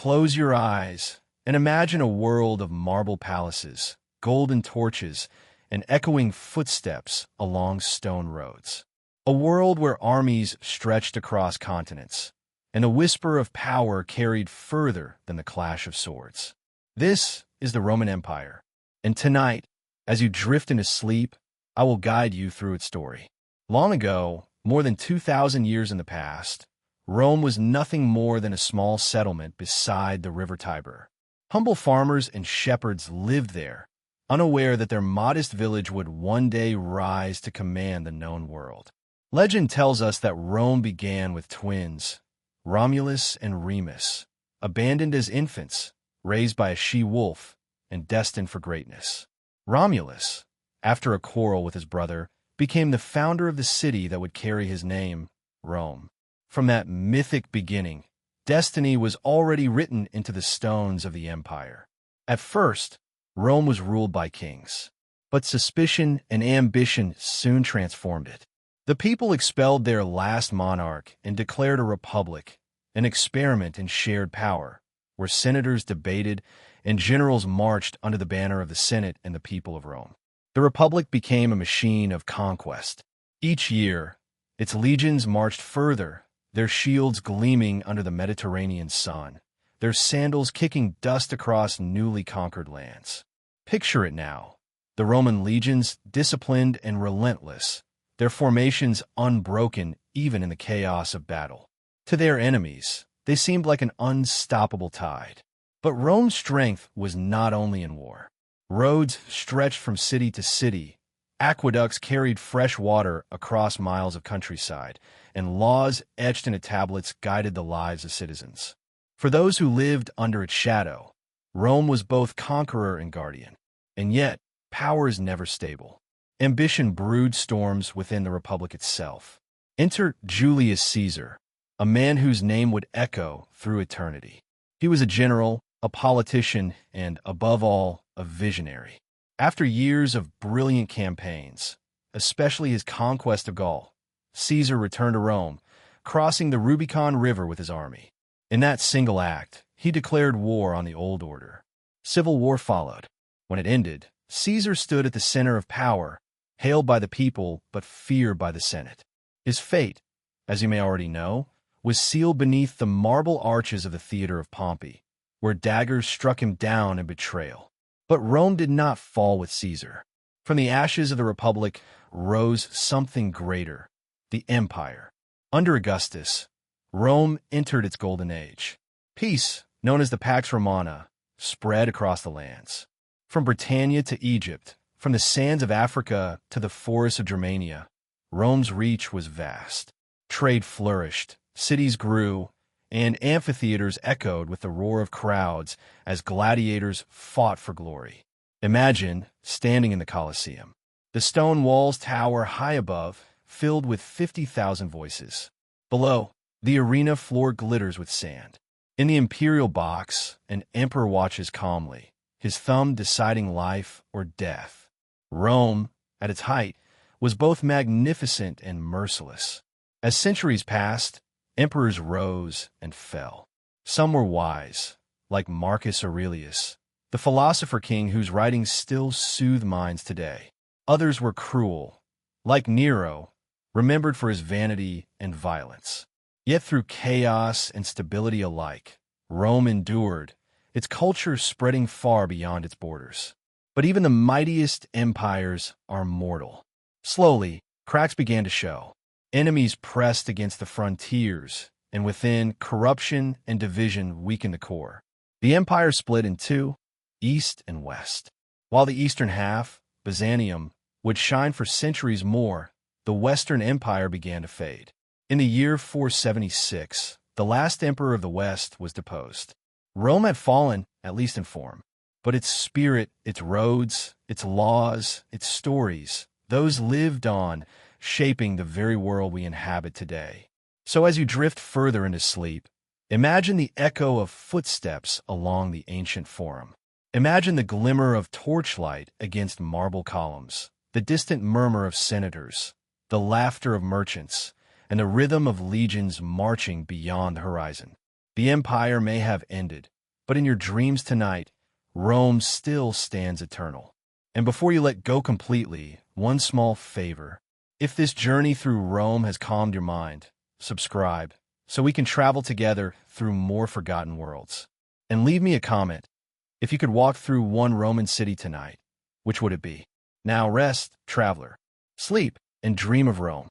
close your eyes and imagine a world of marble palaces, golden torches, and echoing footsteps along stone roads. A world where armies stretched across continents, and a whisper of power carried further than the clash of swords. This is the Roman Empire, and tonight, as you drift into sleep, I will guide you through its story. Long ago, more than 2,000 years in the past, Rome was nothing more than a small settlement beside the river Tiber. Humble farmers and shepherds lived there, unaware that their modest village would one day rise to command the known world. Legend tells us that Rome began with twins, Romulus and Remus, abandoned as infants, raised by a she-wolf, and destined for greatness. Romulus, after a quarrel with his brother, became the founder of the city that would carry his name, Rome. From that mythic beginning, destiny was already written into the stones of the empire. At first, Rome was ruled by kings, but suspicion and ambition soon transformed it. The people expelled their last monarch and declared a republic, an experiment in shared power, where senators debated and generals marched under the banner of the Senate and the people of Rome. The republic became a machine of conquest. Each year, its legions marched further, their shields gleaming under the Mediterranean sun, their sandals kicking dust across newly conquered lands. Picture it now. The Roman legions, disciplined and relentless, their formations unbroken even in the chaos of battle. To their enemies, they seemed like an unstoppable tide. But Rome's strength was not only in war. Roads stretched from city to city, aqueducts carried fresh water across miles of countryside, and laws etched into tablets guided the lives of citizens. For those who lived under its shadow, Rome was both conqueror and guardian. And yet, power is never stable. Ambition brewed storms within the republic itself. Enter Julius Caesar, a man whose name would echo through eternity. He was a general, a politician, and, above all, a visionary. After years of brilliant campaigns, especially his conquest of Gaul, Caesar returned to Rome, crossing the Rubicon River with his army. In that single act, he declared war on the old order. Civil war followed. When it ended, Caesar stood at the center of power, hailed by the people but feared by the Senate. His fate, as you may already know, was sealed beneath the marble arches of the theater of Pompey, where daggers struck him down in betrayal. But Rome did not fall with Caesar. From the ashes of the Republic rose something greater, the Empire. Under Augustus, Rome entered its golden age. Peace, known as the Pax Romana, spread across the lands. From Britannia to Egypt, from the sands of Africa to the forests of Germania, Rome's reach was vast. Trade flourished, cities grew, and amphitheaters echoed with the roar of crowds as gladiators fought for glory. Imagine standing in the Colosseum. The stone walls tower high above, filled with 50,000 voices. Below, the arena floor glitters with sand. In the imperial box, an emperor watches calmly, his thumb deciding life or death. Rome, at its height, was both magnificent and merciless. As centuries passed, emperors rose and fell. Some were wise, like Marcus Aurelius, the philosopher king whose writings still soothe minds today. Others were cruel, like Nero, remembered for his vanity and violence. Yet through chaos and stability alike, Rome endured, its culture spreading far beyond its borders. But even the mightiest empires are mortal. Slowly, cracks began to show. Enemies pressed against the frontiers, and within, corruption and division weakened the core. The empire split in two, east and west. While the eastern half, Byzantium, would shine for centuries more, the Western Empire began to fade. In the year 476, the last emperor of the West was deposed. Rome had fallen, at least in form. But its spirit, its roads, its laws, its stories, those lived on, shaping the very world we inhabit today. So as you drift further into sleep, imagine the echo of footsteps along the ancient forum. Imagine the glimmer of torchlight against marble columns, the distant murmur of senators, the laughter of merchants, and the rhythm of legions marching beyond the horizon. The empire may have ended, but in your dreams tonight, Rome still stands eternal. And before you let go completely, one small favor. If this journey through Rome has calmed your mind, subscribe so we can travel together through more forgotten worlds. And leave me a comment. If you could walk through one Roman city tonight, which would it be? Now rest, traveler. Sleep and dream of Rome.